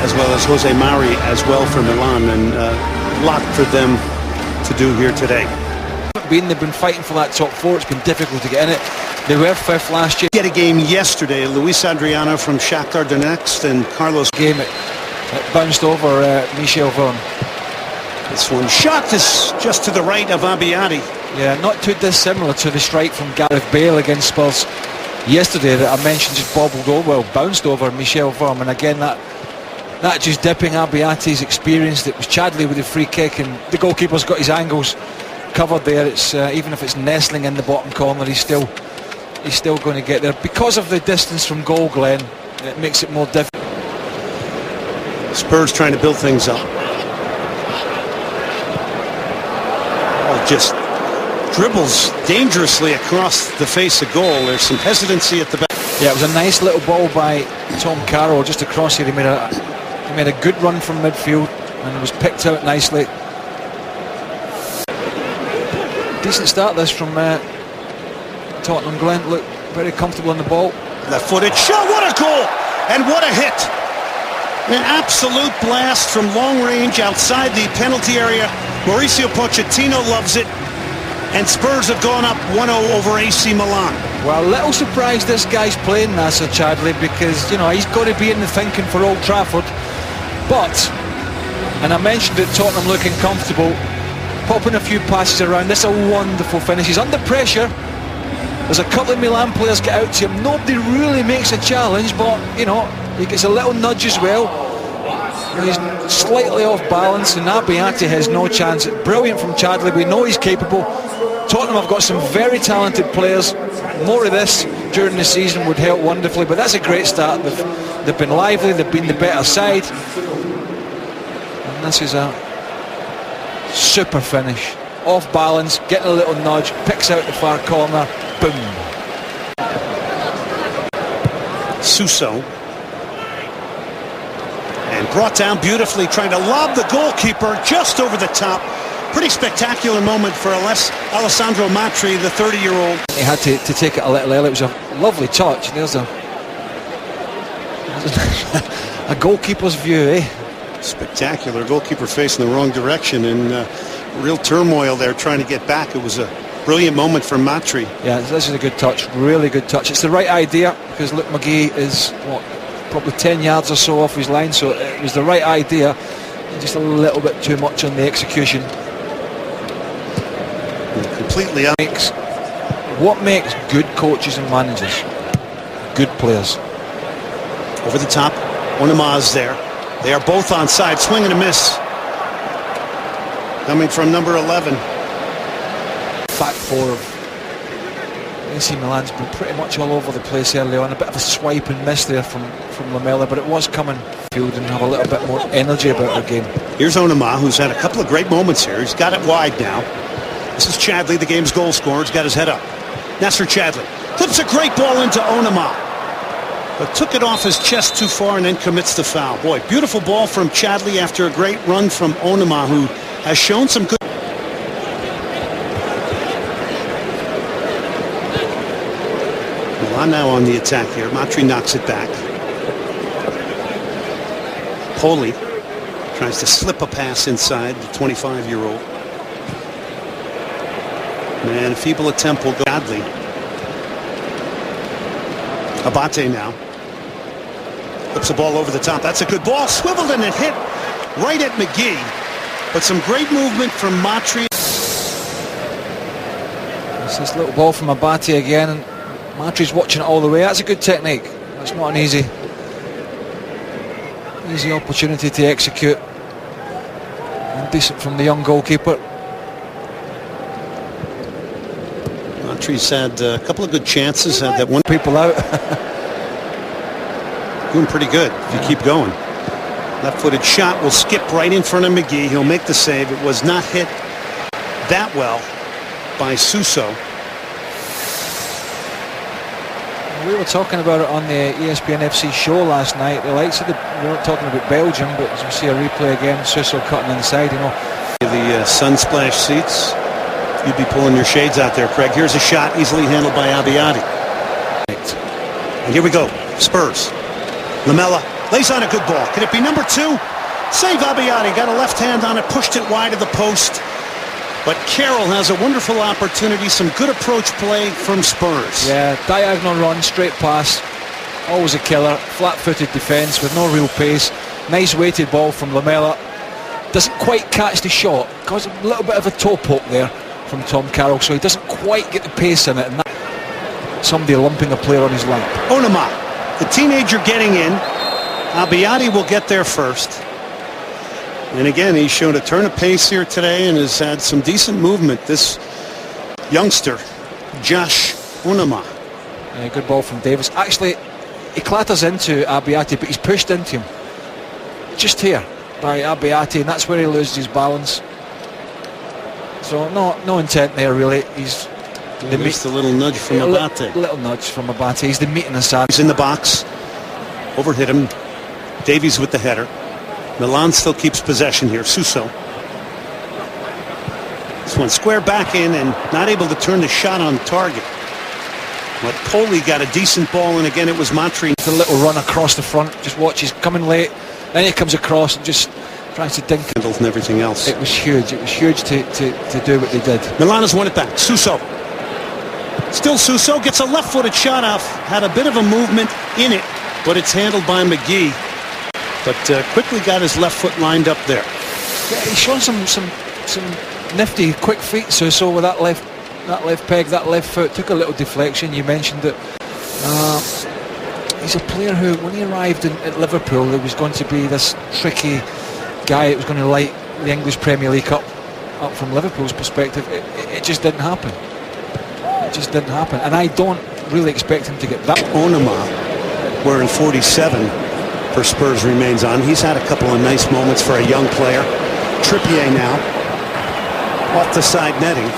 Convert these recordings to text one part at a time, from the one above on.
as well as Jose Mari as well for Milan, and a lot for them to do here today. They've been fighting for that top four. It's been difficult to get in it. They were fifth last year. Get a game yesterday. Luis Adriano from Shakhtar Donetsk and Carlos. Game it bounced over Michel Vorm. This one shot is just to the right of Abbiati. Yeah, not too dissimilar to the strike from Gareth Bale against Spurs yesterday that I mentioned, just bobbled over, bounced over Michel Vorm, and again that just dipping Abbiati's experience. It was Chadli with the free kick, and the goalkeeper's got his angles covered there. It's even if it's nestling in the bottom corner, he's still going to get there because of the distance from goal. Glenn, it makes it more difficult. Spurs trying to build things up. Just dribbles dangerously across the face of goal. There's some hesitancy at the back. Yeah, it was a nice little ball by Tom Carroll just across here. He made a good run from midfield and was picked out nicely. Decent start this from Tottenham. Glenn looked very comfortable on the ball. Left-footed shot, what a goal! And what a hit! An absolute blast from long range outside the penalty area. Mauricio Pochettino loves it, and Spurs have gone up 1-0 over AC Milan. Well, a little surprised this guy's playing, Nacer Chadli, because, you know, he's got to be in the thinking for Old Trafford. But, and I mentioned it, Tottenham looking comfortable, popping a few passes around. This is a wonderful finish. He's under pressure. There's a couple of Milan players get out to him. Nobody really makes a challenge, but, you know, he gets a little nudge as well. He's slightly off balance, and Abbiati has no chance. Brilliant from Chadli. We know he's capable. Tottenham have got some very talented players. More of this during the season would help wonderfully, but that's a great start. They've been lively, they've been the better side, and this is a super finish. Off balance, getting a little nudge, picks out the far corner, boom. Suso. And brought down beautifully, trying to lob the goalkeeper just over the top. Pretty spectacular moment for Alessandro Matri, the 30-year-old. He had to take it a little early. It was a lovely touch. There's a goalkeeper's view, eh? Spectacular. Goalkeeper facing the wrong direction, and real turmoil there trying to get back. It was a brilliant moment for Matri. Yeah, this is a good touch. Really good touch. It's the right idea, because Luke McGee is, probably 10 yards or so off his line, so it was the right idea, just a little bit too much on the execution. Completely out. What makes good coaches and managers good players? Over the top, Onama's there. They are both on side, swing and a miss. Coming from number 11. Back four of AC Milan's been pretty much all over the place early on. A bit of a swipe and miss there from Lamela, but it was coming field and have a little bit more energy about their game. Here's Onama, who's had a couple of great moments here. He's got it wide now. This is Chadli, the game's goal scorer. He's got his head up. Nacer Chadli clips a great ball into Onama, but took it off his chest too far and then commits the foul. Boy, beautiful ball from Chadli after a great run from Onama, who has shown some good. Milan now on the attack here. Matri knocks it back. Poli tries to slip a pass inside, the 25-year-old. Man, feeble attempt will go badly. Abate now. Flips the ball over the top. That's a good ball. Swiveled and it hit right at McGee. But some great movement from Matri. It's this little ball from Abate again, and Matri's watching it all the way. That's a good technique. That's not an easy opportunity to execute. And decent from the young goalkeeper. Matri's had a couple of good chances. Had that one. People out. Doing pretty good if you keep going. Left-footed shot will skip right in front of McGee. He'll make the save. It was not hit that well by Suso. We were talking about it on the ESPN FC show last night. The likes of we weren't talking about Belgium, but as we see a replay again, Suso cutting inside, you know. The Sunsplash seats. You'd be pulling your shades out there, Craig. Here's a shot easily handled by Abbiati. And here we go. Spurs. Lamela Lays on a good ball. Could it be number 2? Save Abbiati. Got a left hand on it. Pushed it wide of the post. But Carroll has a wonderful opportunity. Some good approach play from Spurs. Yeah, diagonal run, straight pass. Always a killer. Flat-footed defence with no real pace. Nice weighted ball from Lamela. Doesn't quite catch the shot. Caused a little bit of a toe poke there from Tom Carroll, so he doesn't quite get the pace in it. And somebody lumping a player on his lap. Onama, the teenager getting in. Abbiati will get there first. And again, he's shown a turn of pace here today and has had some decent movement. This youngster, Josh Onama. Yeah, good ball from Davis. Actually, he clatters into Abbiati, but he's pushed into him. Just here by Abbiati, and that's where he loses his balance. So no intent there really. He's missed a little nudge from Abate. Little nudge from Abate. He's the meat and the sand. He's in the box. Overhit him. Davies with the header. Milan still keeps possession here. Suso. This one square back in and not able to turn the shot on target. But Poli got a decent ball, and again it was Montri. The little run across the front. Just watch, he's coming late. Then he comes across and just tries to dink it. And everything else. It was huge. It was huge to do what they did. Milan has won it back. Suso. Still Suso gets a left-footed shot off. Had a bit of a movement in it, but it's handled by McGee. But quickly got his left foot lined up there. Yeah, he's shown some nifty quick feet. So with that left peg, that left foot took a little deflection. You mentioned it. He's a player who, when he arrived at Liverpool, there was going to be this tricky guy that was going to light the English Premier League up from Liverpool's perspective. It just didn't happen. It just didn't happen, and I don't really expect him to get that. Onama, wearing 47 for Spurs, remains on. He's had a couple of nice moments for a young player. Trippier now off the side netting.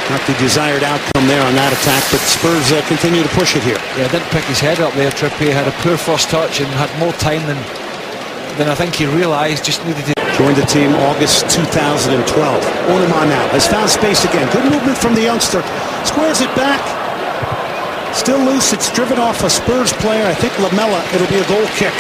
Not the desired outcome there on that attack, but Spurs continue to push it here. Yeah, didn't pick his head up there. Trippier had a poor first touch and had more time than I think he realised. Just needed to. Joined the team August 2012. Onama now has found space again. Good movement from the youngster. Squares it back. Still loose. It's driven off a Spurs player. I think Lamela. It'll be a goal kick.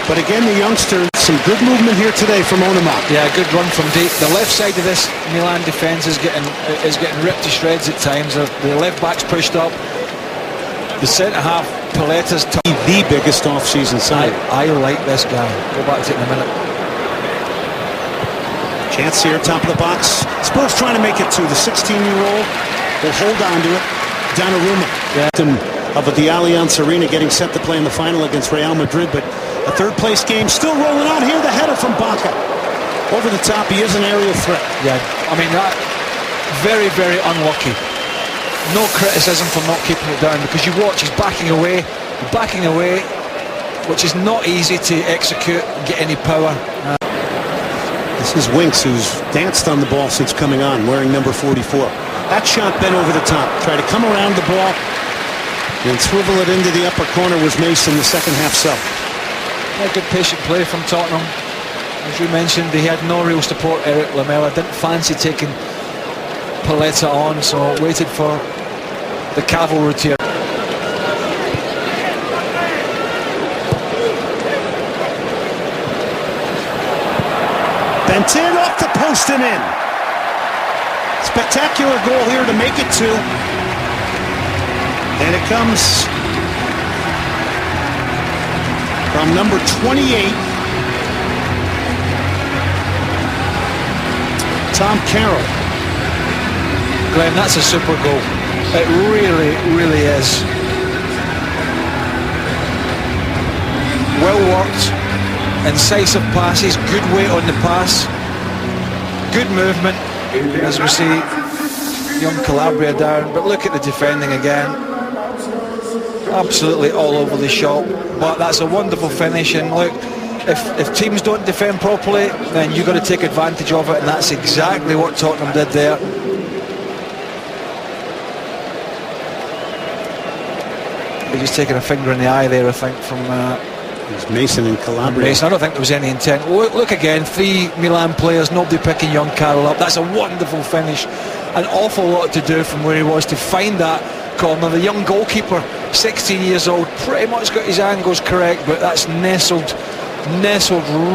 But again, the youngster, some good movement here today from Onama. Yeah, good run from deep. The left side of this Milan defence is getting ripped to shreds at times. The left back's pushed up. The centre half, Paletta's the biggest off-season sign. I like this guy. Go back to it in a minute. Chance here, top of the box. Spurs trying to make it to the 16-year-old. Will hold on to it. Donnarumma. Yeah. Of the Allianz Arena, getting set to play in the final against Real Madrid, but a third-place game still rolling on here. The header from Baca. Over the top, he is an aerial threat. Yeah, I mean, that very, very unlucky. No criticism for not keeping it down, because you watch, he's backing away, which is not easy to execute and get any power. This is Winks, who's danced on the ball since coming on, wearing number 44. That shot bent over the top. Try to come around the ball and swivel it into the upper corner was Mason, the second half sub. Yeah, good patient play from Tottenham. As you mentioned, he had no real support. Eric Lamela didn't fancy taking Paletta on, so waited for the cavalry to. Bent in, off the post and in. Spectacular goal here to make it 2. And it comes from number 28, Tom Carroll. Glenn, that's a super goal. It really, really is. Well worked, incisive passes, good weight on the pass, good movement, as we see young Calabria down. But look at the defending again. Absolutely all over the shop, but that's a wonderful finish. And look, if teams don't defend properly, then you've got to take advantage of it, and that's exactly what Tottenham did there. He's just taking a finger in the eye there, I think, from Mason and Calabria. Mason. I don't think there was any intent. Look again, 3 Milan players, nobody picking young Carroll up. That's a wonderful finish. An awful lot to do from where he was to find that corner. The young goalkeeper, 16 years old, pretty much got his angles correct, but that's nestled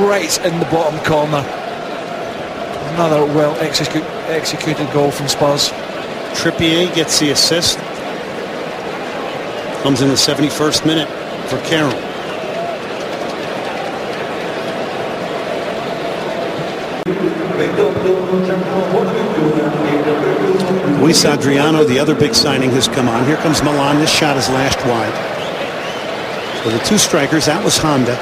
right in the bottom corner. Another well executed goal from Spurs. Trippier gets the assist. Comes in the 71st minute for Carroll. Luis Adriano, the other big signing, has come on. Here comes Milan. This shot is lashed wide. So the two strikers, that was Honda.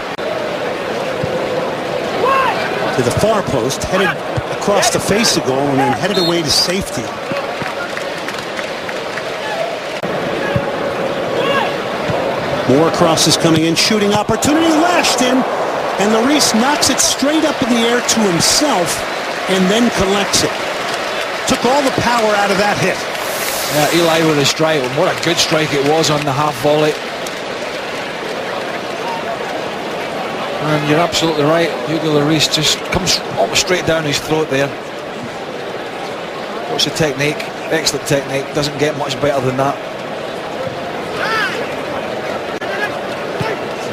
To the far post, headed across the face of goal and then headed away to safety. More crosses coming in, shooting opportunity, lashed in, and Lloris knocks it straight up in the air to himself and then collects it. Took all the power out of that hit. Yeah, Eli with a strike. What a good strike it was on the half volley. And you're absolutely right. Hugo Lloris just comes almost straight down his throat there. What's the technique? Excellent technique. Doesn't get much better than that.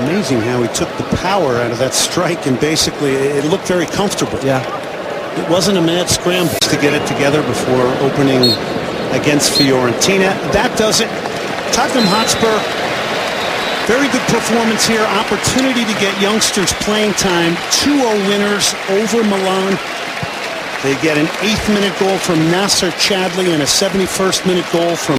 Amazing how he took the power out of that strike, and basically it looked very comfortable. Yeah. It wasn't a mad scramble to get it together before opening against Fiorentina. That does it. Tottenham Hotspur, very good performance here. Opportunity to get youngsters playing time. 2-0 winners over Milan. They get an 8th minute goal from Nacer Chadli and a 71st minute goal from